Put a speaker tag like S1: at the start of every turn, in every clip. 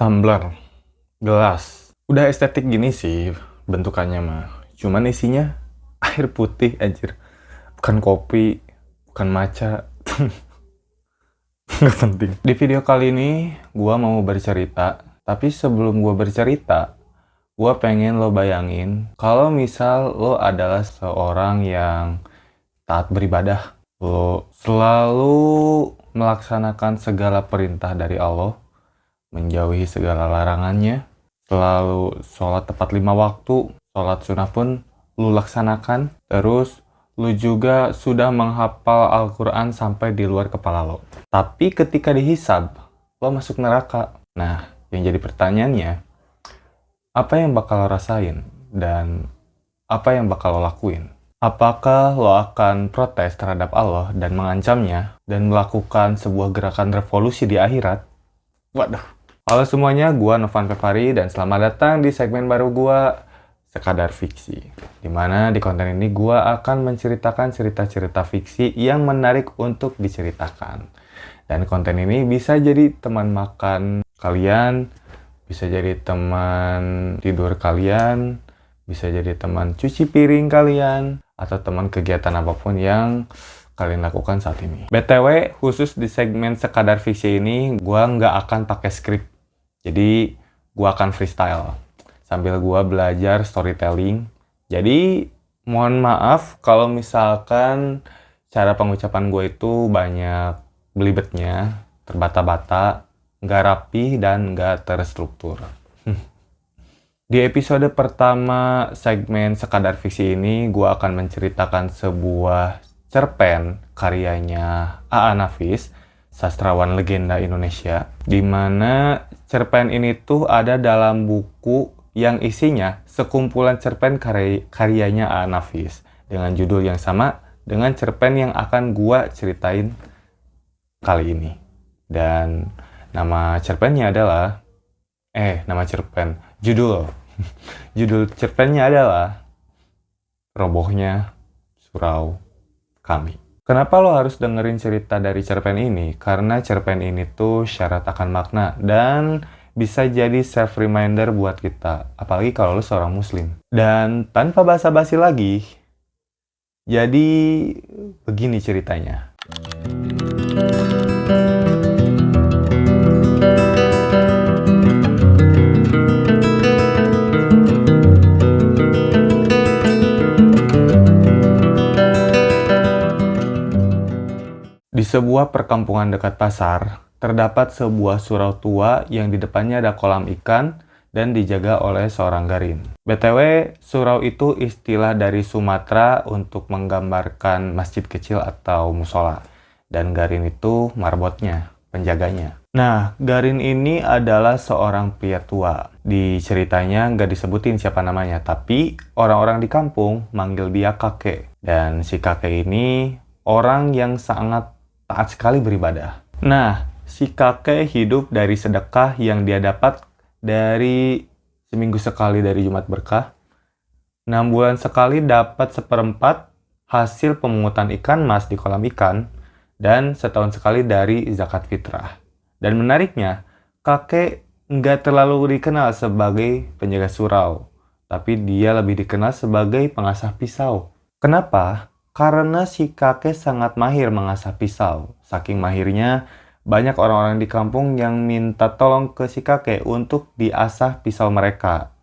S1: Tumbler, gelas. Udah estetik gini sih bentukannya mah. Cuman isinya air putih anjir. Bukan kopi, bukan matcha. Nggak penting. Di video kali ini gua mau bercerita. Tapi sebelum gua bercerita, gua pengen lo bayangin kalau misal lo adalah seorang yang taat beribadah. Lo selalu melaksanakan segala perintah dari Allah, menjauhi segala larangannya, selalu sholat tepat 5 waktu, sholat sunnah pun lu laksanakan, terus lu juga sudah menghafal Al-Quran sampai di luar kepala lo. Tapi ketika dihisab, lo masuk neraka. Nah, yang jadi pertanyaannya, apa yang bakal lo rasain? Dan apa yang bakal lo lakuin? Apakah lo akan protes terhadap Allah dan mengancamnya, dan melakukan sebuah gerakan revolusi di akhirat? Waduh. Halo semuanya, gua Novan Febari dan selamat datang di segmen baru gua, Sekadar Fiksi. Dimana di konten ini gua akan menceritakan cerita-cerita fiksi yang menarik untuk diceritakan. Dan konten ini bisa jadi teman makan kalian, bisa jadi teman tidur kalian, bisa jadi teman cuci piring kalian, atau teman kegiatan apapun yang kalian lakukan saat ini. BTW, khusus di segmen Sekadar Fiksi ini, gua nggak akan pakai skrip. Jadi, gua akan freestyle sambil gua belajar storytelling. Jadi, mohon maaf kalau misalkan cara pengucapan gue itu banyak belibetnya, terbata-bata, nggak rapi, dan nggak terstruktur. Di episode pertama segmen Sekadar Fiksi ini, gua akan menceritakan sebuah cerpen karyanya A.A. Nafis, sastrawan legenda Indonesia, di mana cerpen ini tuh ada dalam buku yang isinya sekumpulan cerpen karyanya A.A. Nafis dengan judul yang sama dengan cerpen yang akan gua ceritain kali ini. Dan nama cerpennya adalah judul cerpennya adalah Robohnya Surau Kami. Kenapa lo harus dengerin cerita dari cerpen ini? Karena cerpen ini tuh syarat akan makna dan bisa jadi self-reminder buat kita. Apalagi kalau lo seorang muslim. Dan tanpa basa-basi lagi, jadi begini ceritanya. Di sebuah perkampungan dekat pasar, terdapat sebuah surau tua yang di depannya ada kolam ikan dan dijaga oleh seorang garin. BTW, surau itu istilah dari Sumatera untuk menggambarkan masjid kecil atau musola. Dan garin itu marbotnya, penjaganya. Nah, garin ini adalah seorang pria tua. Di ceritanya nggak disebutin siapa namanya, tapi orang-orang di kampung manggil dia kakek. Dan si kakek ini orang yang sangat taat sekali beribadah. Nah, si kakek hidup dari sedekah yang dia dapat dari seminggu sekali dari Jumat Berkah, 6 bulan sekali dapat 1/4 hasil pemungutan ikan mas di kolam ikan, dan setahun sekali dari zakat fitrah. Dan menariknya, kakek nggak terlalu dikenal sebagai penjaga surau, tapi dia lebih dikenal sebagai pengasah pisau. Kenapa? Karena si kakek sangat mahir mengasah pisau. Saking mahirnya, banyak orang-orang di kampung yang minta tolong ke si kakek untuk diasah pisau mereka.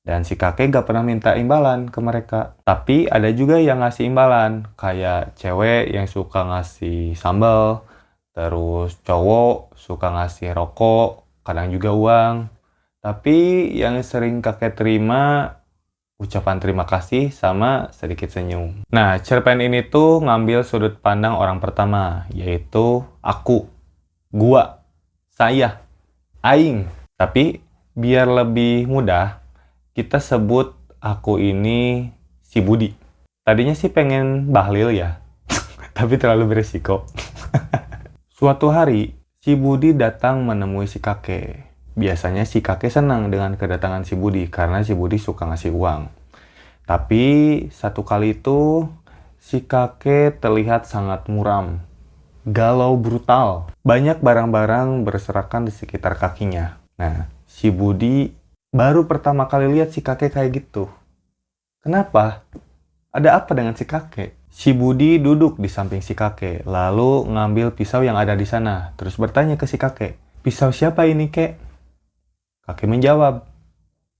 S1: Dan si kakek gak pernah minta imbalan ke mereka. Tapi ada juga yang ngasih imbalan. Kayak cewek yang suka ngasih sambal. Terus cowok suka ngasih rokok, kadang juga uang. Tapi yang sering kakek terima ucapan terima kasih sama sedikit senyum. Nah, cerpen ini tuh ngambil sudut pandang orang pertama, yaitu aku, gua, saya, aing. Tapi biar lebih mudah, kita sebut aku ini si Budi. Tadinya sih pengen Bahlil ya, tapi terlalu beresiko. Suatu hari, si Budi datang menemui si kakek. Biasanya si kakek senang dengan kedatangan si Budi karena si Budi suka ngasih uang. Tapi satu kali itu si kakek terlihat sangat muram, galau brutal. Banyak barang-barang berserakan di sekitar kakinya. Nah, Si Budi baru pertama kali lihat si kakek kayak gitu. Kenapa? Ada apa dengan si kakek? Si Budi duduk di samping si kakek, lalu ngambil pisau yang ada di sana, terus bertanya ke si kakek, "Pisau siapa ini, kek?" Kakek menjawab,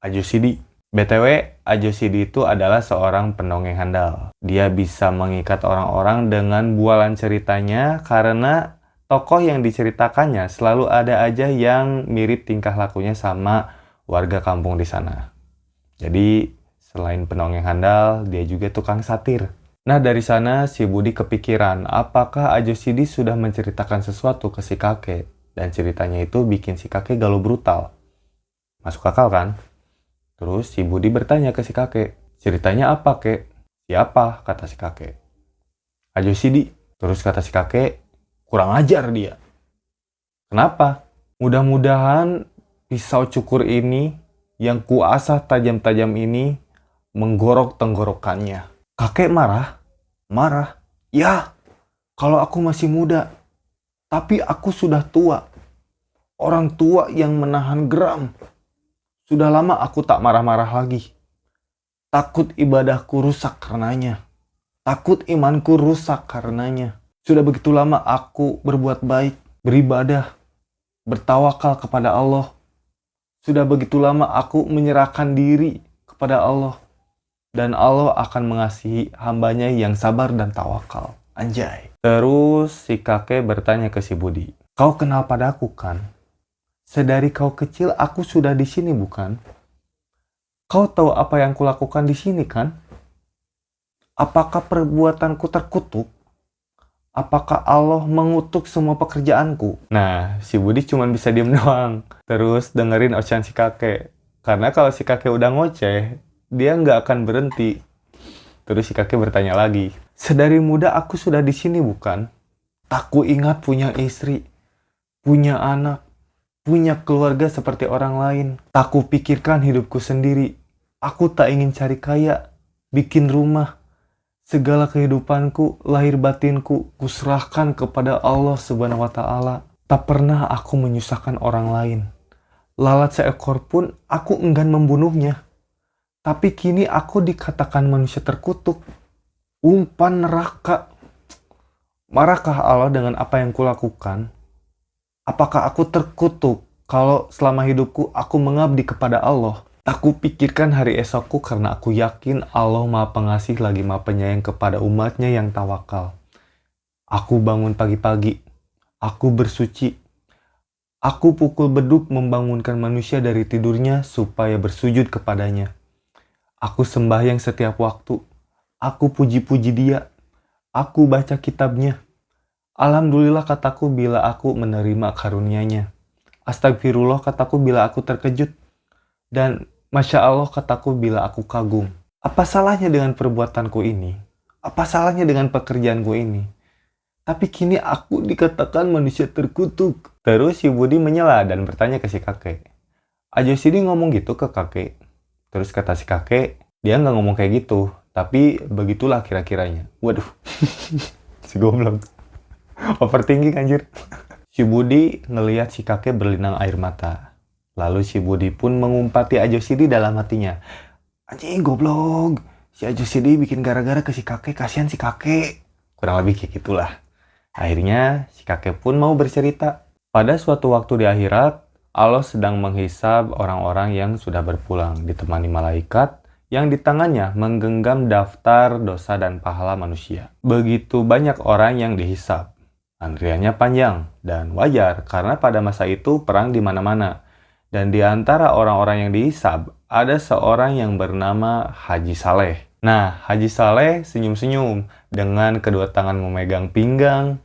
S1: "Ajo Sidi." BTW, Ajo Sidi itu adalah seorang pendongeng handal. Dia bisa mengikat orang-orang dengan bualan ceritanya karena tokoh yang diceritakannya selalu ada aja yang mirip tingkah lakunya sama warga kampung di sana. Jadi, selain pendongeng handal, dia juga tukang satir. Nah, dari sana si Budi kepikiran apakah Ajo Sidi sudah menceritakan sesuatu ke si kakek. Dan ceritanya itu bikin si kakek galau brutal. Masuk akal kan? Terus si Budi bertanya ke si kakek, "Ceritanya apa, kek?" "Siapa?" kata si kakek. "Ajo Sidi." Terus kata si kakek, "Kurang ajar dia." "Kenapa?" "Mudah-mudahan pisau cukur ini yang kuasah tajam-tajam ini menggorok tenggorokannya." Kakek marah. Marah. "Ya, kalau aku masih muda, tapi aku sudah tua. Orang tua yang menahan geram. Sudah lama aku tak marah-marah lagi. Takut ibadahku rusak karenanya. Takut imanku rusak karenanya. Sudah begitu lama aku berbuat baik, beribadah, bertawakal kepada Allah. Sudah begitu lama aku menyerahkan diri kepada Allah. Dan Allah akan mengasihi hambanya yang sabar dan tawakal." Anjay. Terus si kakek bertanya ke si Budi, "Kau kenal padaku kan? Sedari kau kecil aku sudah di sini bukan? Kau tahu apa yang kulakukan di sini kan? Apakah perbuatanku terkutuk? Apakah Allah mengutuk semua pekerjaanku?" Nah, si Budi cuma bisa diem doang. Terus dengerin ocehan si kakek. Karena kalau si kakek udah ngoceh, dia nggak akan berhenti. Terus si kakek bertanya lagi, "Sedari muda aku sudah di sini bukan? Tak ku ingat punya istri, punya anak, punya keluarga seperti orang lain. Tak ku pikirkan hidupku sendiri. Aku tak ingin cari kaya, bikin rumah. Segala kehidupanku, lahir batinku, kuserahkan kepada Allah Subhanahu wa Ta'ala. Tak pernah aku menyusahkan orang lain. Lalat seekor pun aku enggan membunuhnya. Tapi kini aku dikatakan manusia terkutuk. Umpan neraka. Marahkah Allah dengan apa yang kulakukan? Apakah aku terkutuk kalau selama hidupku aku mengabdi kepada Allah? Aku pikirkan hari esokku karena aku yakin Allah Maha Pengasih lagi Maha Penyayang kepada umatnya yang tawakal. Aku bangun pagi-pagi. Aku bersuci. Aku pukul beduk membangunkan manusia dari tidurnya supaya bersujud kepadanya. Aku sembahyang setiap waktu. Aku puji-puji Dia. Aku baca kitabnya. Alhamdulillah kataku bila aku menerima karunia-Nya. Astagfirullah kataku bila aku terkejut. Dan Masya Allah kataku bila aku kagum. Apa salahnya dengan perbuatanku ini? Apa salahnya dengan pekerjaanku ini? Tapi kini aku dikatakan manusia terkutuk. Terus si Budi menyela dan bertanya ke si kakek. Ajo Sidi ngomong gitu ke kakek. Terus kata si kakek, dia nggak ngomong kayak gitu. Tapi begitulah kira-kiranya. Waduh, si goblok. Overthinking anjir. Si Budi ngelihat si kakek berlinang air mata. Lalu si Budi pun mengumpati Ajo Sidi dalam hatinya. Anjing goblok. Si Ajo Sidi bikin gara-gara ke si kakek. Kasihan si kakek. Kurang lebih kayak gitulah. Akhirnya si kakek pun mau bercerita. Pada suatu waktu di akhirat, Allah sedang menghisab orang-orang yang sudah berpulang, ditemani malaikat yang di tangannya menggenggam daftar dosa dan pahala manusia. Begitu banyak orang yang dihisab. Antriannya panjang dan wajar karena pada masa itu perang di mana-mana. Dan di antara orang-orang yang dihisab, ada seorang yang bernama Haji Saleh. Nah, Haji Saleh senyum-senyum dengan kedua tangan memegang pinggang,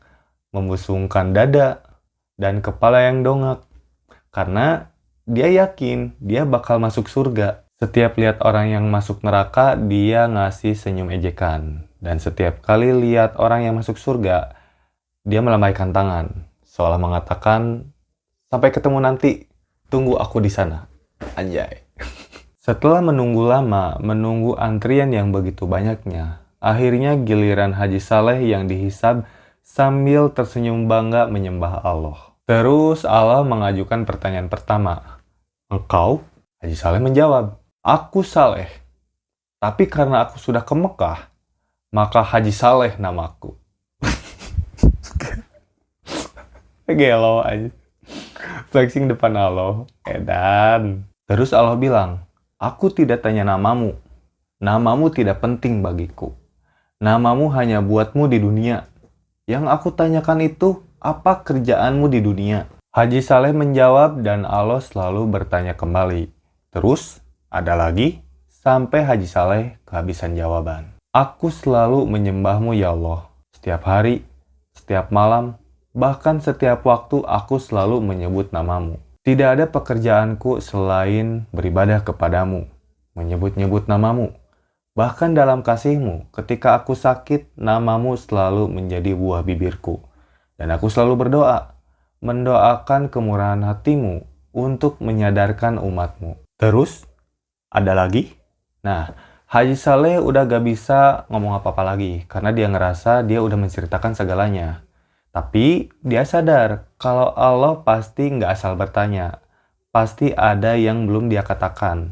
S1: membusungkan dada, dan kepala yang dongak. Karena dia yakin dia bakal masuk surga. Setiap lihat orang yang masuk neraka, dia ngasih senyum ejekan. Dan setiap kali lihat orang yang masuk surga, dia melambaikan tangan. Seolah mengatakan, "Sampai ketemu nanti, tunggu aku di sana." Anjay. Setelah menunggu lama, menunggu antrian yang begitu banyaknya, akhirnya giliran Haji Saleh yang dihisab sambil tersenyum bangga menyembah Allah. Terus Allah mengajukan pertanyaan pertama. Engkau? Haji Saleh menjawab, aku Saleh. Tapi karena aku sudah ke Mekah, maka Haji Saleh namaku. Gelo aja. Flexing depan Allah. Edan. Terus Allah bilang, aku tidak tanya namamu. Namamu tidak penting bagiku. Namamu hanya buatmu di dunia. Yang aku tanyakan itu, apa kerjaanmu di dunia? Haji Saleh menjawab dan Allah selalu bertanya kembali. Terus, ada lagi? Sampai Haji Saleh kehabisan jawaban. Aku selalu menyembahmu ya Allah. Setiap hari, setiap malam, bahkan setiap waktu aku selalu menyebut namamu. Tidak ada pekerjaanku selain beribadah kepadamu, menyebut-nyebut namamu. Bahkan dalam kasihmu, ketika aku sakit, namamu selalu menjadi buah bibirku. Dan aku selalu berdoa, mendoakan kemurahan hatimu untuk menyadarkan umatmu. Terus, ada lagi? Nah, Haji Saleh udah gak bisa ngomong apa-apa lagi, karena dia ngerasa dia udah menceritakan segalanya. Tapi, dia sadar kalau Allah pasti nggak asal bertanya. Pasti ada yang belum dia katakan.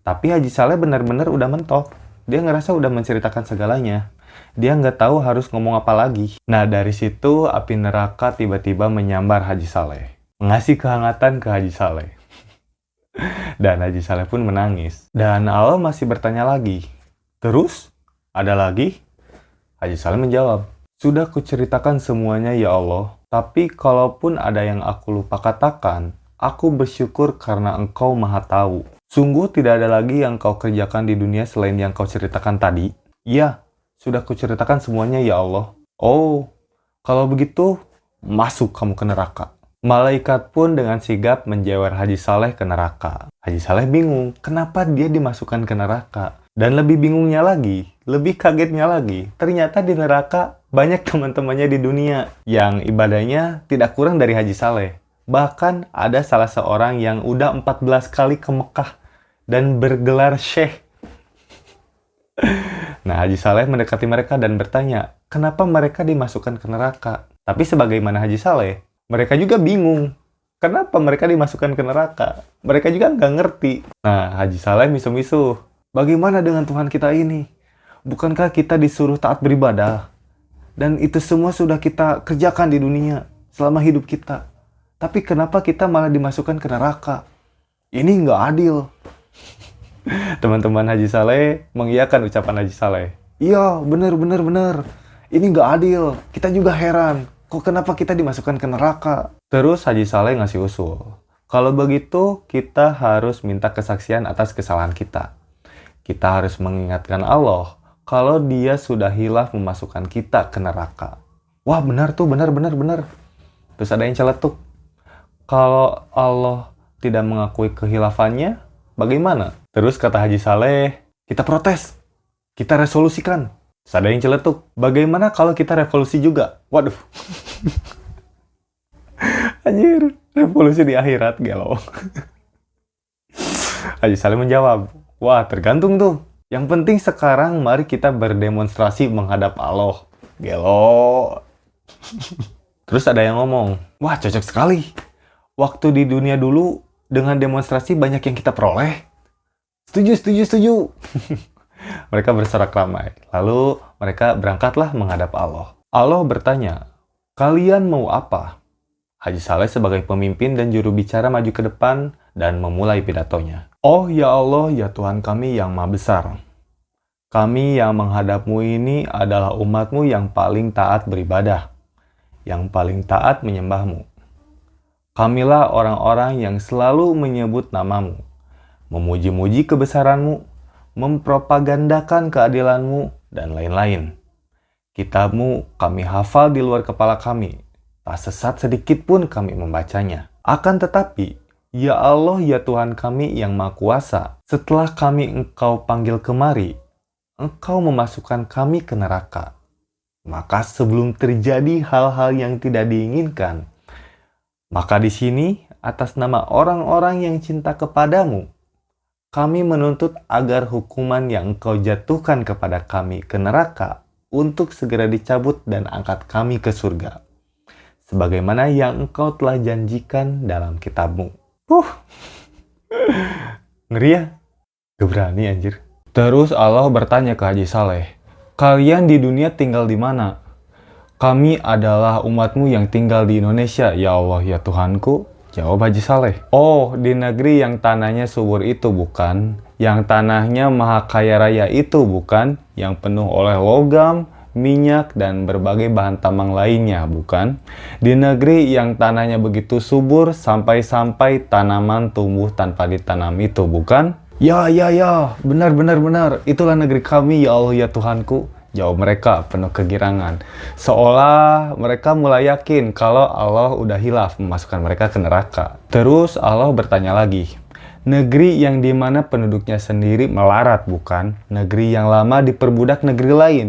S1: Tapi Haji Saleh benar-benar udah mentok. Dia ngerasa udah menceritakan segalanya. Dia nggak tahu harus ngomong apa lagi. Nah, dari situ api neraka tiba-tiba menyambar Haji Saleh. Ngasih kehangatan ke Haji Saleh. Dan Haji Saleh pun menangis. Dan Allah masih bertanya lagi. Terus? Ada lagi? Haji Saleh menjawab, sudah kuceritakan semuanya ya Allah. Tapi kalaupun ada yang aku lupa katakan, aku bersyukur karena Engkau Maha Tahu. Sungguh tidak ada lagi yang kau kerjakan di dunia selain yang kau ceritakan tadi? Iya, sudah kuceritakan semuanya ya Allah. Oh, kalau begitu, masuk kamu ke neraka. Malaikat pun dengan sigap menjewer Haji Saleh ke neraka. Haji Saleh bingung, kenapa dia dimasukkan ke neraka? Dan lebih bingungnya lagi, lebih kagetnya lagi, ternyata di neraka banyak teman-temannya di dunia yang ibadahnya tidak kurang dari Haji Saleh. Bahkan ada salah seorang yang udah 14 kali ke Mekah dan bergelar syekh. Nah, Haji Saleh mendekati mereka dan bertanya, kenapa mereka dimasukkan ke neraka? Tapi sebagaimana Haji Saleh, mereka juga bingung. Kenapa mereka dimasukkan ke neraka? Mereka juga nggak ngerti. Nah, Haji Saleh misu-misu. Bagaimana dengan Tuhan kita ini? Bukankah kita disuruh taat beribadah? Dan itu semua sudah kita kerjakan di dunia selama hidup kita. Tapi kenapa kita malah dimasukkan ke neraka? Ini nggak adil. Teman-teman Haji Saleh mengiyakan ucapan Haji Saleh. Iya, benar. Ini nggak adil. Kita juga heran. Kok kenapa kita dimasukkan ke neraka? Terus Haji Saleh ngasih usul. Kalau begitu, kita harus minta kesaksian atas kesalahan kita. Kita harus mengingatkan Allah kalau dia sudah hilaf memasukkan kita ke neraka. Wah, benar tuh, benar. Terus ada yang celetuk. Kalau Allah tidak mengakui kehilafannya, bagaimana? Terus kata Haji Saleh, kita protes. Kita resolusikan. Terus ada yang celetuk. Bagaimana kalau kita revolusi juga? Waduh. Anjir, revolusi di akhirat, gelo. Haji Saleh menjawab, wah tergantung tuh. Yang penting sekarang mari kita berdemonstrasi menghadap Allah. Gelo. Terus ada yang ngomong, wah cocok sekali. Waktu di dunia dulu, dengan demonstrasi banyak yang kita peroleh. Setuju. Mereka bersorak ramai. Lalu mereka berangkatlah menghadap Allah. Allah bertanya, kalian mau apa? Haji Saleh sebagai pemimpin dan juru bicara maju ke depan dan memulai pidatonya. Oh ya Allah, ya Tuhan kami yang maha besar. Kami yang menghadapmu ini adalah umatmu yang paling taat beribadah, yang paling taat menyembahmu. Kamilah orang-orang yang selalu menyebut namamu, memuji-muji kebesaranmu, mempropagandakan keadilanmu, dan lain-lain. Kitabmu kami hafal di luar kepala kami, tak sesat sedikit pun kami membacanya. Akan tetapi, ya Allah ya Tuhan kami yang Maha Kuasa, setelah kami Engkau panggil kemari, Engkau memasukkan kami ke neraka. Maka sebelum terjadi hal-hal yang tidak diinginkan, maka di sini atas nama orang-orang yang cinta kepadamu, kami menuntut agar hukuman yang Engkau jatuhkan kepada kami ke neraka untuk segera dicabut dan angkat kami ke surga, sebagaimana yang Engkau telah janjikan dalam kitabmu. Ngeri ya? Gak berani anjir. Terus Allah bertanya ke Haji Saleh, kalian di dunia tinggal di mana? Kami adalah umatmu yang tinggal di Indonesia, ya Allah ya Tuhanku. Jawab Haji Saleh. Oh, di negeri yang tanahnya subur itu bukan? Yang tanahnya maha kaya raya itu bukan? Yang penuh oleh logam, minyak, dan berbagai bahan tambang lainnya bukan? Di negeri yang tanahnya begitu subur sampai-sampai tanaman tumbuh tanpa ditanam itu bukan? Ya, benar. Itulah negeri kami, ya Allah ya Tuhanku. Jawab mereka penuh kegirangan. Seolah mereka mulai yakin kalau Allah udah hilaf memasukkan mereka ke neraka. Terus Allah bertanya lagi. Negeri yang dimana penduduknya sendiri melarat bukan? Negeri yang lama diperbudak negeri lain.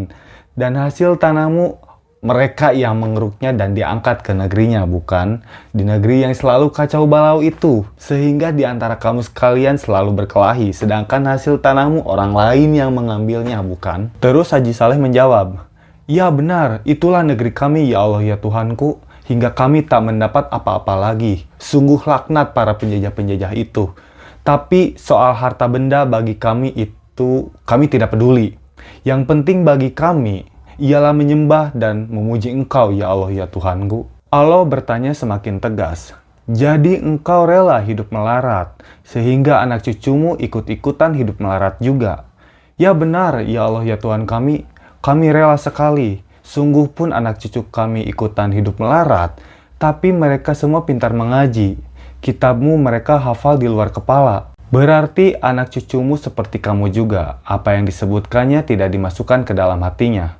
S1: Dan hasil tanahmu mereka yang mengeruknya dan diangkat ke negerinya bukan? Di negeri yang selalu kacau balau itu. Sehingga di antara kamu sekalian selalu berkelahi. Sedangkan hasil tanahmu orang lain yang mengambilnya bukan? Terus Haji Saleh menjawab. Ya benar, itulah negeri kami ya Allah ya Tuhanku. Hingga kami tak mendapat apa-apa lagi. Sungguh laknat para penjajah-penjajah itu. Tapi soal harta benda bagi kami itu kami tidak peduli. Yang penting bagi kami ialah menyembah dan memuji Engkau ya Allah ya Tuhanku. Allah bertanya semakin tegas. Jadi engkau rela hidup melarat, sehingga anak cucumu ikut-ikutan hidup melarat juga. Ya benar ya Allah ya Tuhan kami rela sekali. Sungguh pun anak cucu kami ikutan hidup melarat, tapi mereka semua pintar mengaji. Kitabmu mereka hafal di luar kepala. Berarti anak cucumu seperti kamu juga. Apa yang disebutkannya tidak dimasukkan ke dalam hatinya.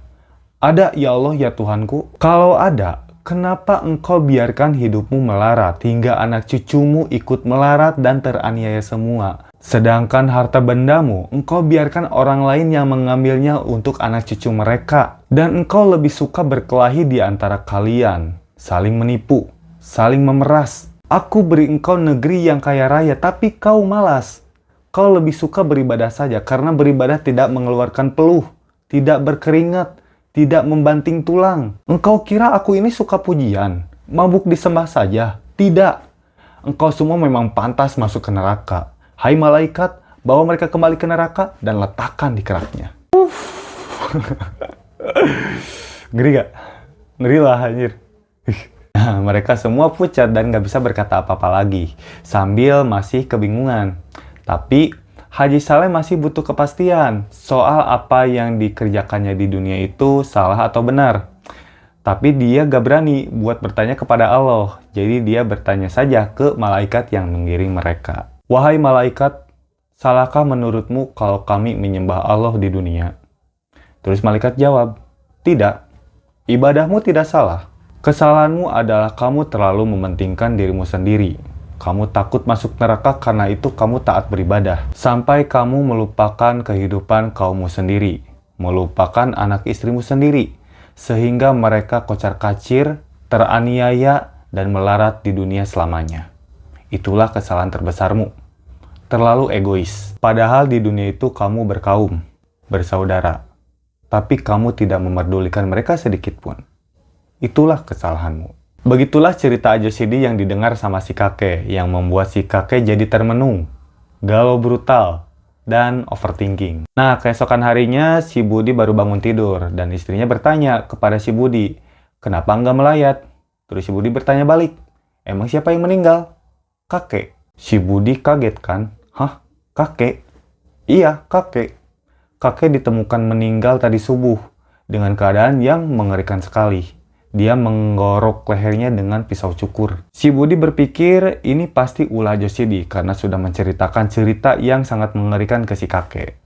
S1: Ada ya Allah ya Tuhanku. Kalau ada, kenapa engkau biarkan hidupmu melarat hingga anak cucumu ikut melarat dan teraniaya semua? Sedangkan harta bendamu, engkau biarkan orang lain yang mengambilnya untuk anak cucu mereka. Dan engkau lebih suka berkelahi di antara kalian, saling menipu, saling memeras. Aku beri engkau negeri yang kaya raya, tapi kau malas. Kau lebih suka beribadah saja, karena beribadah tidak mengeluarkan peluh, tidak berkeringat, tidak membanting tulang. Engkau kira aku ini suka pujian? Mabuk disembah saja? Tidak. Engkau semua memang pantas masuk ke neraka. Hai malaikat, bawa mereka kembali ke neraka dan letakkan di keraknya. Ngeri gak? Ngeri lah anjir. Nah, mereka semua pucat dan gak bisa berkata apa-apa lagi. Sambil masih kebingungan. Tapi Haji Saleh masih butuh kepastian soal apa yang dikerjakannya di dunia itu salah atau benar. Tapi dia gak berani buat bertanya kepada Allah. Jadi dia bertanya saja ke malaikat yang mengiring mereka. Wahai malaikat, salahkah menurutmu kalau kami menyembah Allah di dunia? Terus malaikat jawab, tidak. Ibadahmu tidak salah. Kesalahanmu adalah kamu terlalu mementingkan dirimu sendiri. Kamu takut masuk neraka karena itu kamu taat beribadah. Sampai kamu melupakan kehidupan kaummu sendiri. Melupakan anak istrimu sendiri. Sehingga mereka kocar-kacir, teraniaya, dan melarat di dunia selamanya. Itulah kesalahan terbesarmu. Terlalu egois. Padahal di dunia itu kamu berkaum, bersaudara. Tapi kamu tidak memerdulikan mereka sedikit pun. Itulah kesalahanmu. Begitulah cerita Ajo Sidi yang didengar sama si kakek, yang membuat si kakek jadi termenung, galau brutal, dan overthinking. Nah, keesokan harinya si Budi baru bangun tidur, dan istrinya bertanya kepada si Budi, kenapa nggak melayat? Terus si Budi bertanya balik, emang siapa yang meninggal? Kakek. Si Budi kaget kan? Hah? Kakek? Iya, kakek. Kakek ditemukan meninggal tadi subuh, dengan keadaan yang mengerikan sekali. Dia menggorok lehernya dengan pisau cukur. Si Budi berpikir ini pasti ulah Ajo Sidi karena sudah menceritakan cerita yang sangat mengerikan ke si kakek.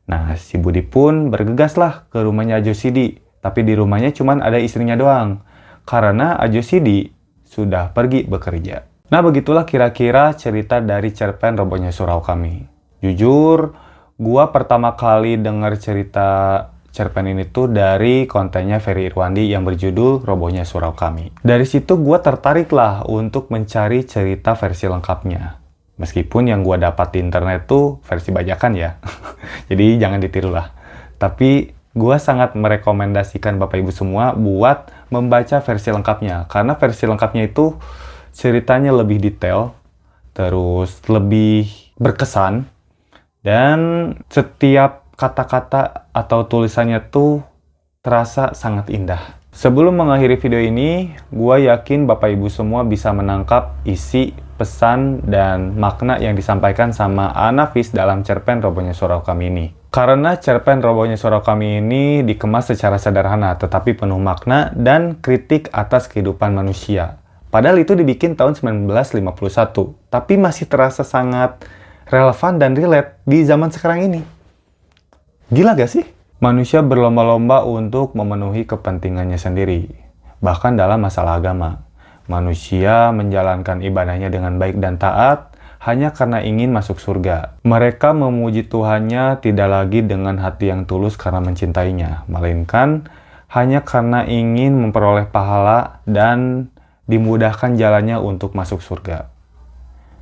S1: Nah, si Budi pun bergegaslah ke rumahnya Ajo Sidi. Tapi di rumahnya cuma ada istrinya doang. Karena Ajo Sidi sudah pergi bekerja. Nah, begitulah kira-kira cerita dari cerpen Robohnya Surau Kami. Jujur, gua pertama kali dengar cerita cerpen ini tuh dari kontennya Ferry Irwandi yang berjudul Robohnya Surau Kami. Dari situ gue tertarik lah untuk mencari cerita versi lengkapnya. Meskipun yang gue dapat di internet tuh versi bajakan ya. Jadi jangan ditiru lah. Tapi gue sangat merekomendasikan Bapak Ibu semua buat membaca versi lengkapnya. Karena versi lengkapnya itu ceritanya lebih detail. terus lebih berkesan, dan setiap kata-kata atau tulisannya tuh terasa sangat indah. Sebelum mengakhiri video ini, gua yakin Bapak Ibu semua bisa menangkap isi, pesan, dan makna yang disampaikan sama Anafis dalam cerpen Robohnya Surau Kami ini. Karena cerpen Robohnya Surau Kami ini dikemas secara sederhana, tetapi penuh makna dan kritik atas kehidupan manusia. Padahal itu dibikin tahun 1951, tapi masih terasa sangat relevan dan relate di zaman sekarang ini. Gila gak sih? Manusia berlomba-lomba untuk memenuhi kepentingannya sendiri. Bahkan dalam masalah agama, manusia menjalankan ibadahnya dengan baik dan taat hanya karena ingin masuk surga. Mereka memuji Tuhannya tidak lagi dengan hati yang tulus karena mencintainya, melainkan hanya karena ingin memperoleh pahala dan dimudahkan jalannya untuk masuk surga.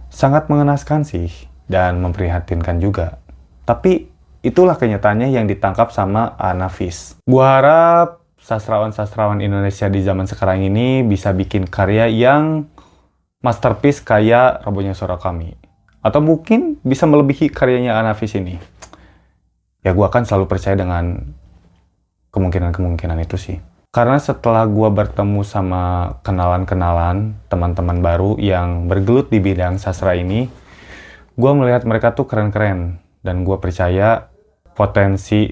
S1: Sangat mengenaskan sih, dan memprihatinkan juga. Tapi itulah kenyataannya yang ditangkap sama Anafis. Gua harap sastrawan-sastrawan Indonesia di zaman sekarang ini bisa bikin karya yang masterpiece kayak Robohnya Surau Kami. Atau mungkin bisa melebihi karyanya Anafis ini. Ya gua akan selalu percaya dengan kemungkinan-kemungkinan itu sih. Karena setelah gua bertemu sama kenalan-kenalan, teman-teman baru yang bergelut di bidang sastra ini, gua melihat mereka tuh keren-keren. Dan gua percaya potensi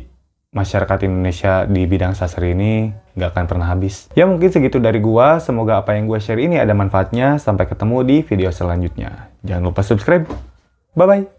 S1: masyarakat Indonesia di bidang sastra ini nggak akan pernah habis. Ya mungkin segitu dari gua, semoga apa yang gua share ini ada manfaatnya. Sampai ketemu di video selanjutnya. Jangan lupa subscribe. Bye-bye.